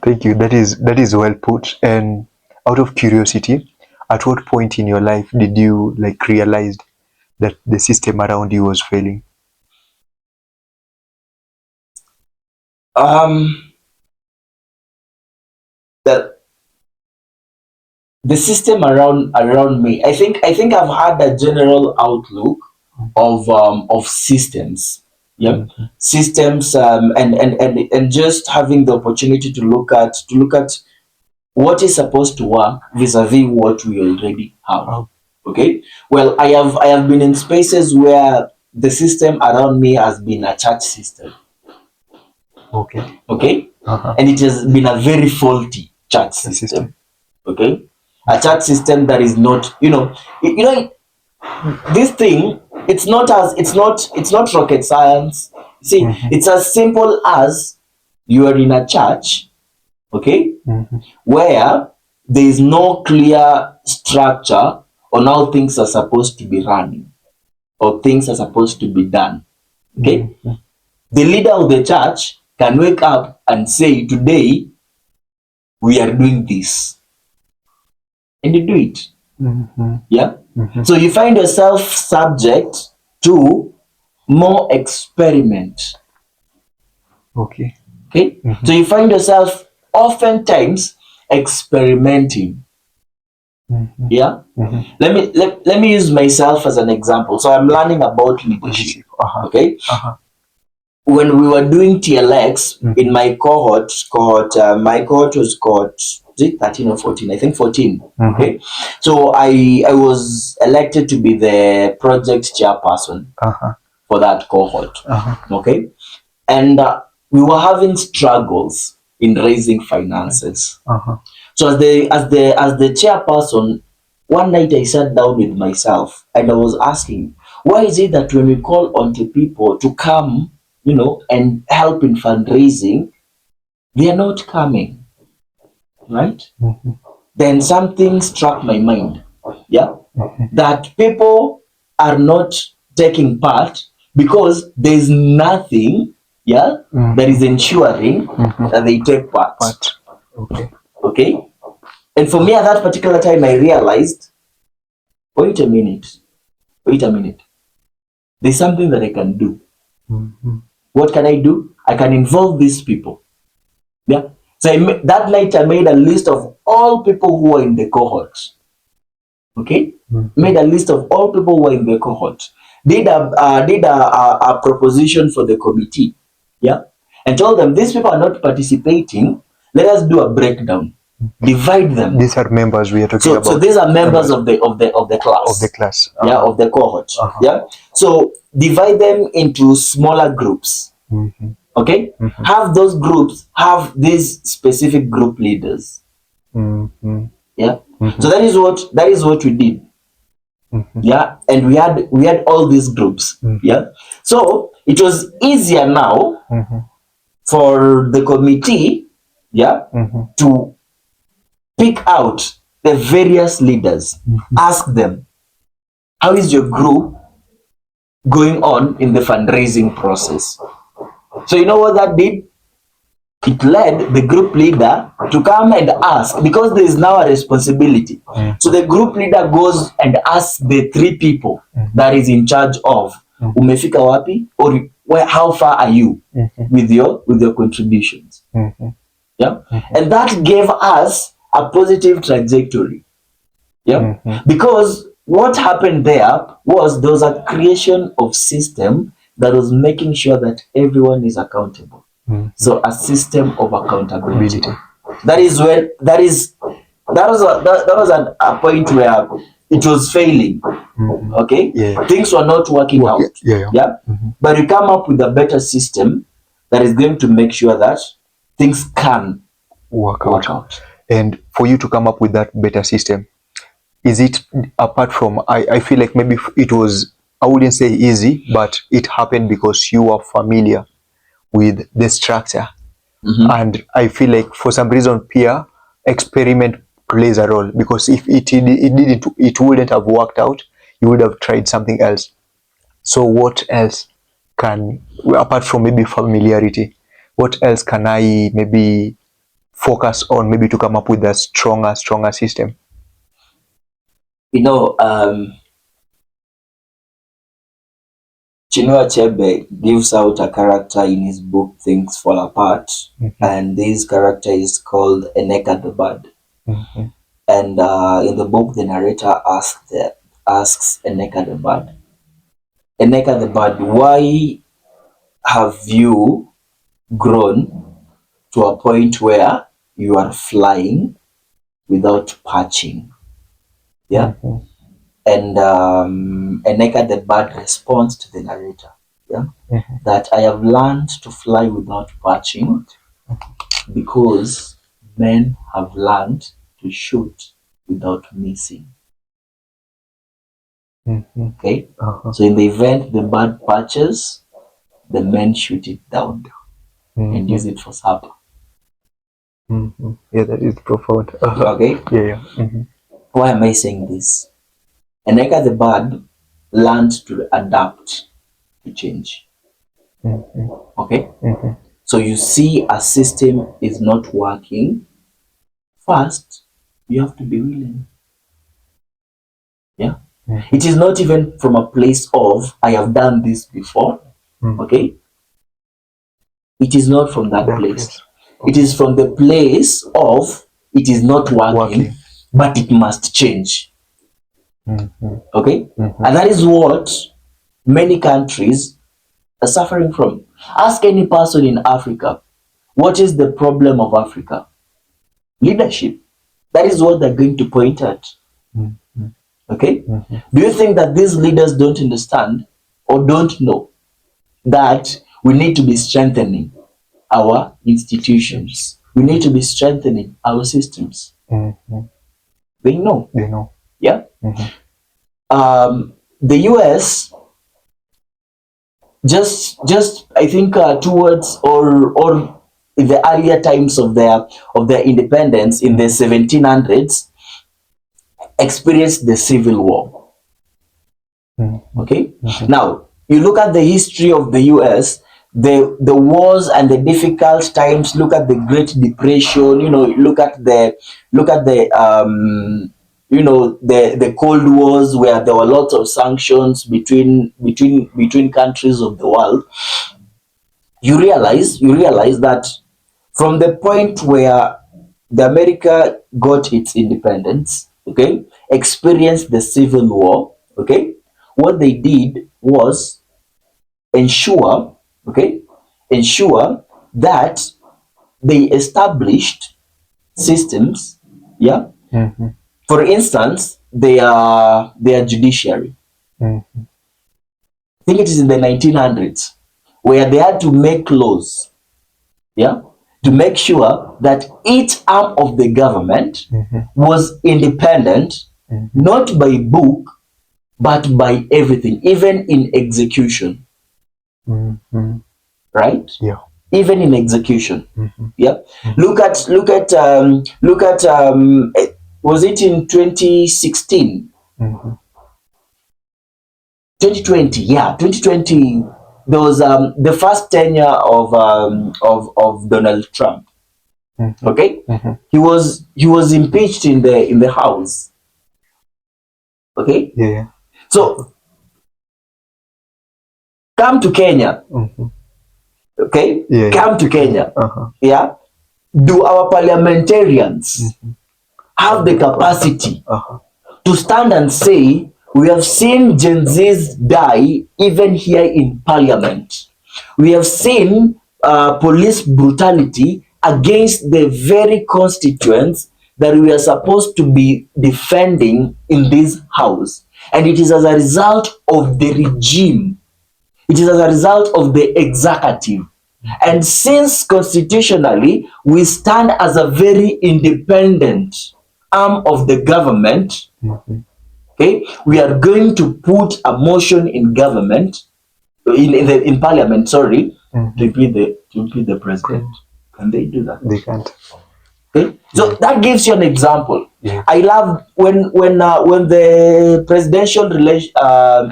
Thank you. That is well put. And out of curiosity, at what point in your life did you like realize that the system around you was failing? The the system around me. I think I've had a general outlook of systems. Yeah, systems, and just having the opportunity to look at what is supposed to work vis-a-vis what we already have. Okay. Well, I have been in spaces where the system around me has been a church system. Okay. And it has been a very faulty church system. Okay. A church system that is not, this thing, it's not rocket science. See, it's as simple as you are in a church, okay, where there is no clear structure on how things are supposed to be running or things are supposed to be done. Okay, the leader of the church can wake up and say, today we are doing this, and you do it. Yeah. So you find yourself subject to more experiment. Okay. So you find yourself oftentimes experimenting. Yeah. Let me use myself as an example. So I'm learning about leadership. Okay. When we were doing TLX in my cohort, my cohort was cohort, is it 13 or 14? I think 14. Okay. So I was elected to be the project chairperson for that cohort. Okay. And we were having struggles in raising finances. So as the chairperson, one night I sat down with myself and I was asking, why is it that when we call on to people to come, and help in fundraising, they are not coming, right? Then something struck my mind, yeah, that people are not taking part because there's nothing, yeah, that is ensuring that they take part. Okay. And for me at that particular time, I realized, wait a minute, there's something that I can do. What can I do? I can involve these people. Yeah. So that night I made a list of all people who were in the cohort. Okay. Made a list of all people who were in the cohort. Did a proposition for the committee. Yeah. And told them, these people are not participating. Let us do a breakdown. Divide them. These are members we are talking about. So these are members of the class. Of the class. Yeah, of the cohort. Yeah. So divide them into smaller groups. Okay. Have those groups have these specific group leaders. Yeah. So that is what we did. Yeah. And we had all these groups. Yeah. So it was easier now for the committee, yeah, to pick out the various leaders. Ask them, how is your group going on in the fundraising process? So you know what that did? It led the group leader to come and ask, because there is now a responsibility. So the group leader goes and asks the three people that is in charge of, umefika wapi, or how far are you with your contributions? Yeah. And that gave us a positive trajectory. Yeah. Because what happened there was a creation of system that was making sure that everyone is accountable. So a system of accountability. That was a point where it was failing. Okay. Things were not working out. Yeah. But we come up with a better system that is going to make sure that things can work work out. out. And for you to come up with that better system, is it apart from, I feel like maybe it was, I wouldn't say easy, but it happened because you are familiar with the structure. And I feel like for some reason peer experiment plays a role, because if it wouldn't have worked out, you would have tried something else. So what else can, apart from maybe familiarity, what else can I maybe focus on, maybe to come up with a stronger system? You know, Chinua Achebe gives out a character in his book Things Fall Apart, and this character is called Eneka the Bird. And in the book, the narrator asks Eneka the Bird, Eneka the Bird, why have you grown to a point where you are flying without perching? Yeah. And Eneka the Bird responds to the narrator, yeah, that I have learned to fly without perching because men have learned to shoot without missing. Okay? So in the event the bird perches, the men shoot it down and use it for supper. Yeah, that is profound. Okay? Yeah. Why am I saying this? Eneka the bird learned to adapt to change. Okay? So you see a system is not working, first you have to be willing. Yeah? It is not even from a place of I have done this before. Okay? It is not from that place. It is from the place of it is not working. But it must change. Okay? And that is what many countries are suffering from. Ask any person in Africa, what is the problem of Africa? Leadership. That is what they're going to point at. Okay? Do you think that these leaders don't understand or don't know that we need to be strengthening our institutions? We need to be strengthening our systems. They know. They know. Yeah. The US just I think towards or in the earlier times of their independence in the 1700s experienced the Civil War. Okay. Now you look at the history of the US, the wars and the difficult times. Look at the Great Depression. You know, look at the the Cold Wars, where there were lots of sanctions between countries of the world. You realize that from the point where the America got its independence, okay, experienced the Civil War, okay, what they did was ensure that they established systems, yeah. For instance, their judiciary. I think it is in the 1900s where they had to make laws, yeah, to make sure that each arm of the government was independent, not by book, but by everything, even in execution. Right? Yeah. Even in execution. Yeah. Look at was it in 2016? 2020, yeah, 2020. There was the first tenure of Donald Trump. Okay, he was impeached in the House. Okay, Yeah. so come to Kenya. Okay, Yeah. come to Kenya. Yeah, do our parliamentarians have the capacity to stand and say, we have seen Gen Zs die even here in parliament. We have seen police brutality against the very constituents that we are supposed to be defending in this house. And it is as a result of the regime. It is as a result of the executive And since constitutionally we stand as a very independent arm of the government, okay, we are going to put a motion in government, in parliament, sorry, to be the president. Can they do that? They can't. Okay, so that gives you an example. Yeah. I love when the presidential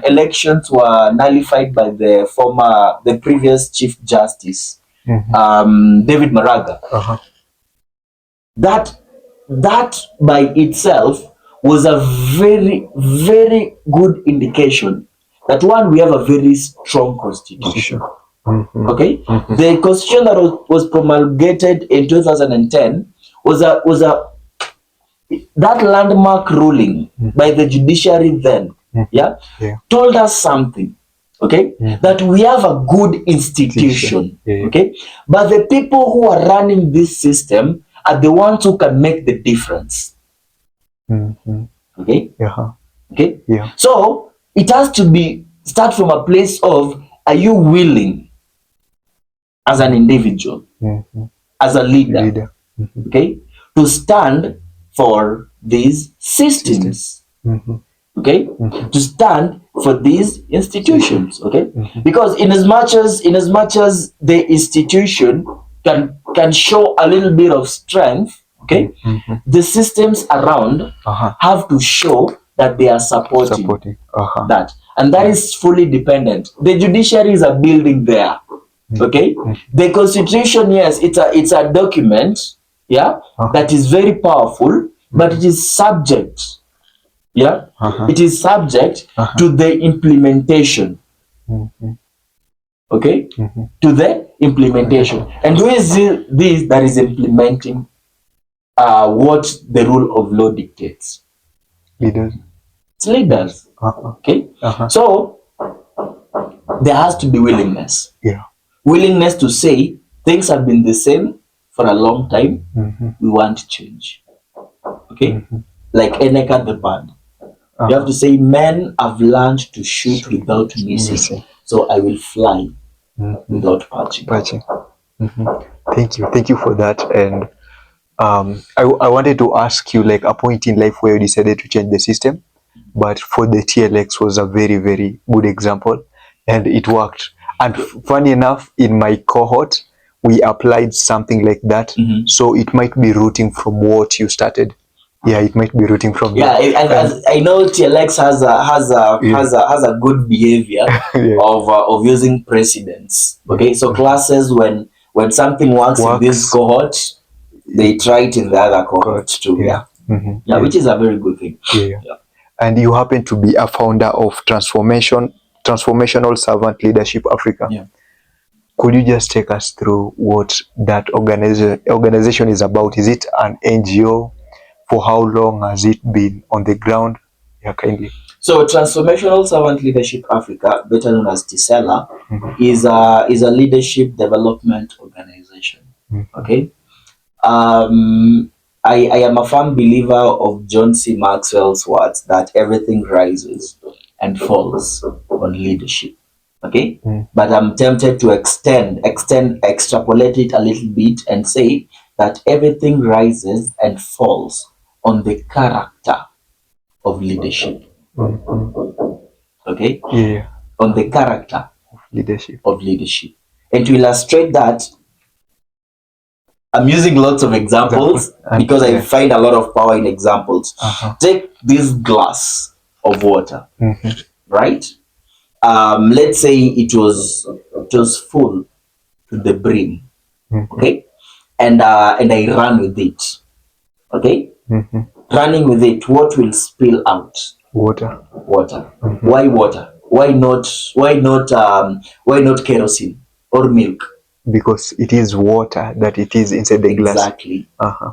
elections were nullified by the previous Chief Justice, David Maraga. That by itself was a very, very good indication that, one, we have a very strong constitution. Okay, the constitution that was promulgated in 2010 was a that landmark ruling by the judiciary then, told us something, okay, that we have a good institution, okay, but the people who are running this system are the ones who can make the difference. Okay, okay, so it has to start from a place of, are you willing as an individual, as a leader, okay, to stand for these systems, okay, to stand for these institutions, okay, because in as much as the institution can show a little bit of strength, okay, the systems around have to show that they are supporting that, and that is fully dependent. The judiciary is a building there, okay. The constitution, yes, it's a document, that is very powerful, but it is subject, it is subject to the implementation, okay, to the implementation. And who is this that is implementing what the rule of law dictates? Leaders. It's leaders. Okay, so there has to be willingness. Willingness to say things have been the same for a long time. We want change. Okay, like Eneka the band. You have to say, men have learned to shoot without missing, so I will fly without patching. Thank you for that. And I wanted to ask you, like, a point in life where you decided to change the system, but for the TLX was a very, very good example, and it worked. And funny enough, in my cohort, we applied something like that. So it might be rooting from what you started. It might be rooting from that. I know TLX has a good behavior of using precedents. Okay, so classes, when something works in this cohort, they try it in the other cohort too. Which is a very good thing. And you happen to be a founder of Transformational Servant Leadership Africa. Could you just take us through what that organization is about? Is it an NGO? For how long has it been on the ground? Kindly. So Transformational Servant Leadership Africa, better known as TSELA, is a leadership development organization. Okay. I am a firm believer of John C. Maxwell's words that everything rises and falls on leadership. Okay, but I'm tempted to extrapolate it a little bit and say that everything rises and falls on the character of leadership. Okay, on the character of leadership. And to illustrate that, I'm using lots of examples because I find a lot of power in examples. Take this glass of water, right? Let's say it was full to the brim, okay, and I ran with it, okay. Running with it, what will spill out? Water. Why water? Why not kerosene or milk? Because it is water that it is inside the glass. Exactly.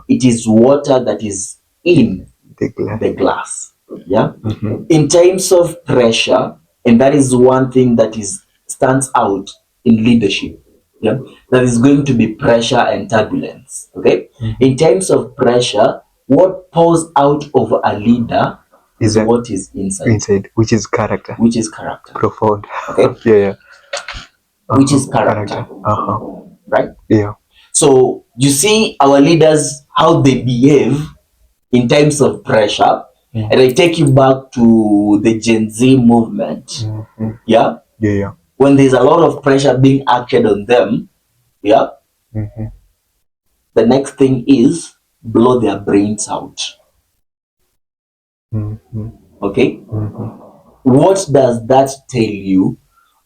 It is water that is in the glass. Yeah. In terms of pressure, and that is one thing that stands out in leadership. Yeah. That is going to be pressure and turbulence. Okay. In terms of pressure, what pours out of a leader is what is inside, which is character. Which is character. Profound. Okay. Yeah. Which is character. right? Yeah. So you see our leaders, how they behave in times of pressure. Mm. And I take you back to the Gen Z movement. Mm-hmm. Yeah. Yeah, yeah. When there's a lot of pressure being acted on them, yeah, Mm-hmm. the next thing is blow their brains out. Mm-hmm. Okay? Mm-hmm. What does that tell you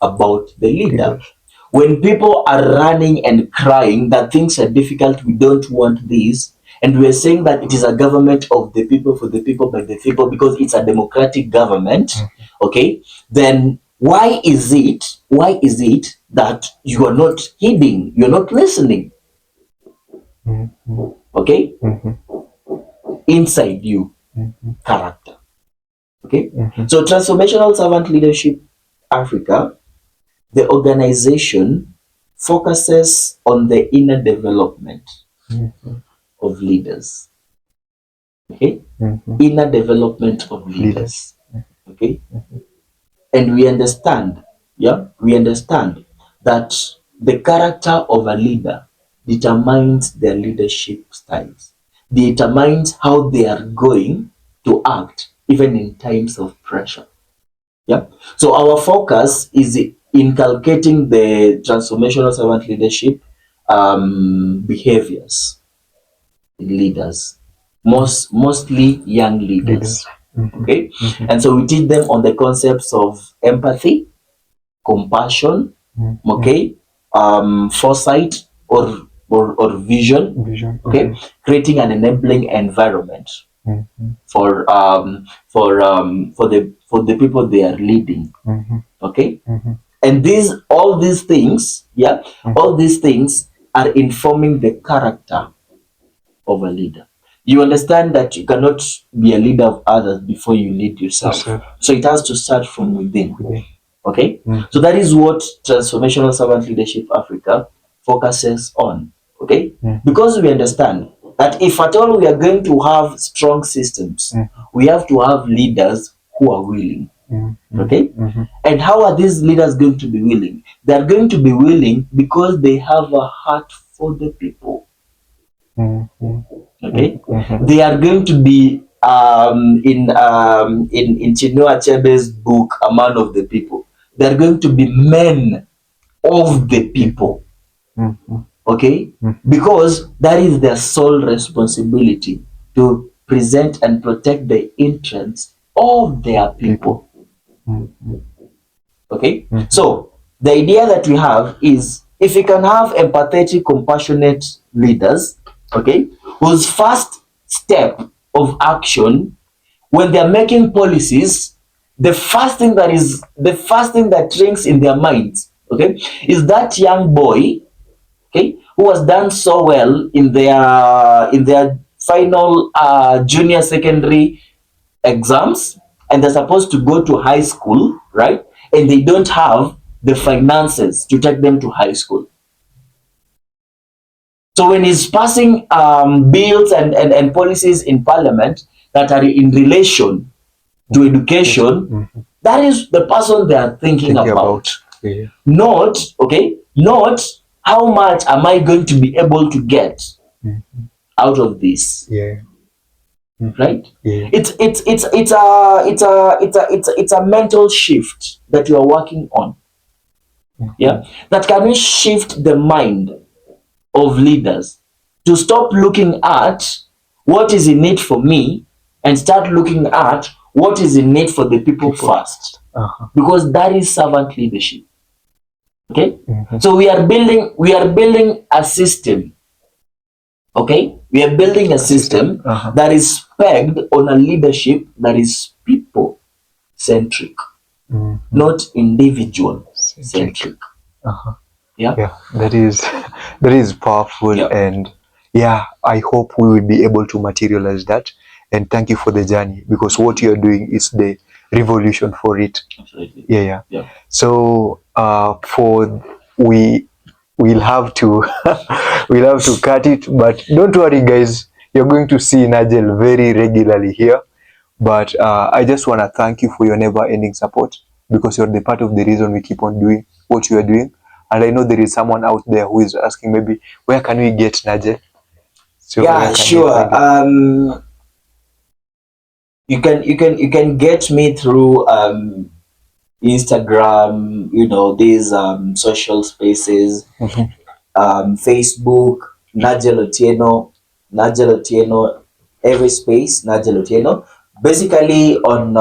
about the leader? Leaders. When people are running and crying that things are difficult, we don't want this, and we're saying that it is a government of the people, for the people, by the people, because it's a democratic government, okay, then why is it that you are not heeding, you're not listening, Mm-hmm. okay? Mm-hmm. Inside you, Mm-hmm. character, okay? Mm-hmm. So Transformational Servant Leadership Africa, the organization, focuses on the inner development Mm-hmm. of leaders. Okay? Mm-hmm. Inner development of Leaders. leaders. Okay? And we understand, yeah, we understand that the character of a leader determines their leadership styles, determines how they are going to act even in times of pressure. Yeah. So our focus is inculcating the transformational servant leadership behaviors in leaders, mostly young leaders. Leaders. Mm-hmm. Okay, Mm-hmm. and so we teach them on the concepts of empathy, compassion, Mm-hmm. okay, foresight or vision. Vision. Okay, creating an enabling environment Mm-hmm. for the people they are leading. Mm-hmm. Okay, Mm-hmm. and all these things, yeah, Mm-hmm. all these things are informing the character of a leader. You understand that you cannot be a leader of others before you lead yourself. Yourself. So it has to start from within. Within. Okay? Mm-hmm. So that is what Transformational Servant Leadership Africa focuses on. Okay? Mm-hmm. Because we understand that if at all we are going to have strong systems, we have to have leaders who are willing. Mm-hmm. Okay? Mm-hmm. And how are these leaders going to be willing? They are going to be willing because they have a heart for the people. Mm-hmm. Okay, Mm-hmm. they are going to be in Chinua Achebe's book, A Man of the People. They are going to be men of the people. Mm-hmm. Okay, because that is their sole responsibility, to present and protect the interests of their people. Mm-hmm. Okay, so the idea that we have is, if we can have empathetic, compassionate leaders, okay, whose first step of action when they are making policies, the first thing that rings in their minds, okay, is that young boy, okay, who has done so well in their final junior secondary exams, and they're supposed to go to high school, right? And they don't have the finances to take them to high school. So when he's passing bills and policies in parliament that are in relation to education, that is the person they are thinking about. Yeah. Not, okay, not how much am I going to be able to get out of this. Yeah. Right? Yeah. It's a mental shift that you are working on. Yeah, that can shift the mind of leaders to stop looking at what is in it for me and start looking at what is in it for the people first, because that is servant leadership. Okay, so we are building a system. Okay, we are building a system that is pegged on a leadership that is people centric, not individual centric. Yeah. Yeah, that is powerful. Yeah. And yeah, I hope we will be able to materialize that. And thank you for the journey, because what you are doing is the revolution for it. Absolutely. Yeah. So for we'll have to we'll have to cut it, but don't worry guys, you're going to see Najel very regularly here. But I just want to thank you for your never ending support, because you're the part of the reason we keep on doing what you are doing. And I know there is someone out there who is asking maybe where can we get Najel? So Yeah, where can we sure. find it? You can get me through Instagram, you know, these social spaces, Facebook, Najel Otieno, every space, Najel Otieno. Basically on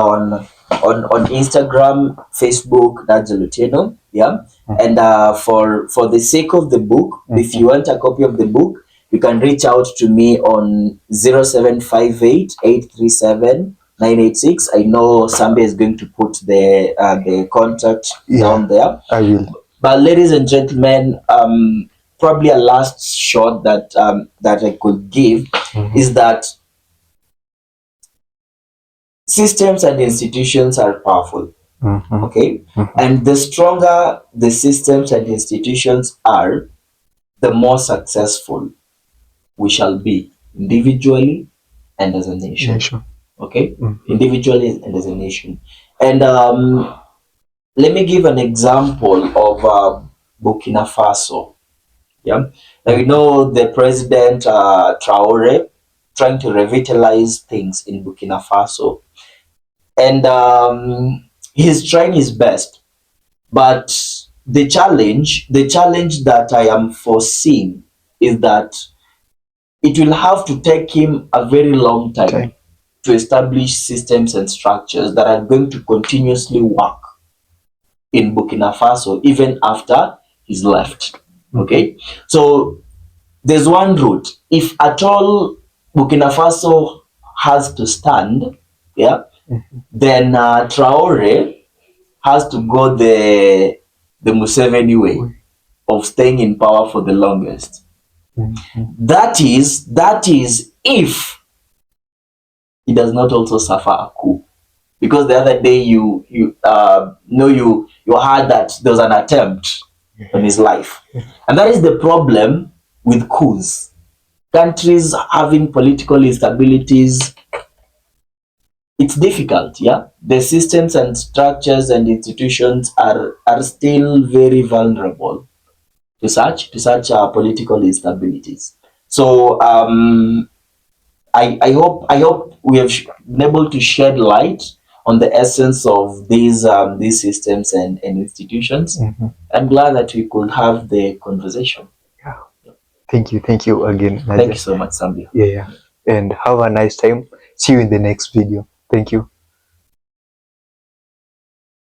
Instagram, Facebook, Najel Otieno, yeah. And for the sake of the book, if you want a copy of the book, you can reach out to me on 0758-837-986. I know somebody is going to put the contact down there. I will. But ladies and gentlemen, probably a last shot that I could give is that systems and institutions are powerful. Okay, and the stronger the systems and institutions are, the more successful we shall be individually and as a nation. Okay, individually and as a nation. And let me give an example of Burkina Faso. Yeah, now you know the president Traore trying to revitalize things in Burkina Faso, and he's trying his best. But the challenge that I am foreseeing is that it will have to take him a very long time to establish systems and structures that are going to continuously work in Burkina Faso even after he's left. Okay, so there's one route. If at all Burkina Faso has to stand, yeah, then Traore has to go the Museveni way of staying in power for the longest. That is if he does not also suffer a coup. Because the other day you heard that there was an attempt on his life, and that is the problem with coups. Countries having political instabilities, it's difficult. Yeah, the systems and structures and institutions are still very vulnerable to such political instabilities. So I hope we have been able to shed light on the essence of these systems and institutions. I'm glad that we could have the conversation. Thank you again, Najel. Thank you so much, Sambia. Yeah. And have a nice time. See you in the next video. Thank you.